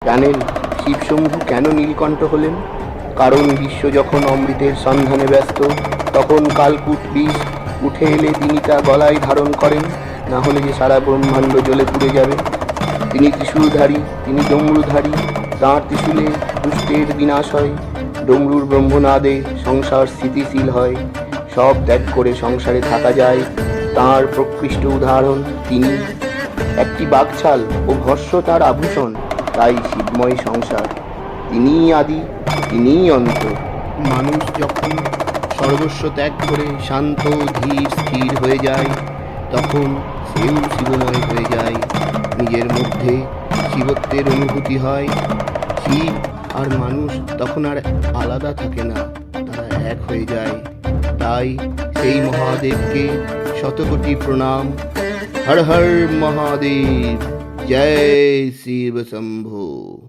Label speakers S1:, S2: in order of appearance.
S1: জানেন শিবশম্ভু কেন নীলকণ্ঠ হলেন? কারণ বিশ্ব যখন অমৃতের সন্ধানে ব্যস্ত, তখন কালকূট বিষ উঠে এলে তিনি তা গলায় ধারণ করেন, না হলে যে সারা ব্রহ্মাণ্ড জ্বলে পুড়ে যাবে। তিনি ত্রিশূলধারী, তিনি ডমরুধারী, তাঁর ত্রিশূলে দুষ্টের বিনাশ হয়, ডমরুর ব্রহ্মনাদে সংসার স্থিতিশীল হয়, সব ত্যাগ করে সংসারে থাকা যায়। তাঁর প্রকৃষ্ট উদাহরণ তিনি। একটি বাকছাল ও ভস্য তার আভূষণ, তাই শিবময় সংসার। তিনিই আদি, তিনিই অন্ত। মানুষ যখন সর্বস্ব ত্যাগ করে শান্ত ধীর স্থির হয়ে যায়, তখন সেও শিবময় হয়ে যায়। নিজের মধ্যে শিবত্বের অনুভূতি হয়। শিব আর মানুষ তখন আর আলাদা থাকে না, তারা এক হয়ে যায়। তাই সেই মহাদেবকে শতকোটি প্রণাম। হর হর মহাদেব, জয় শিব শম্ভু।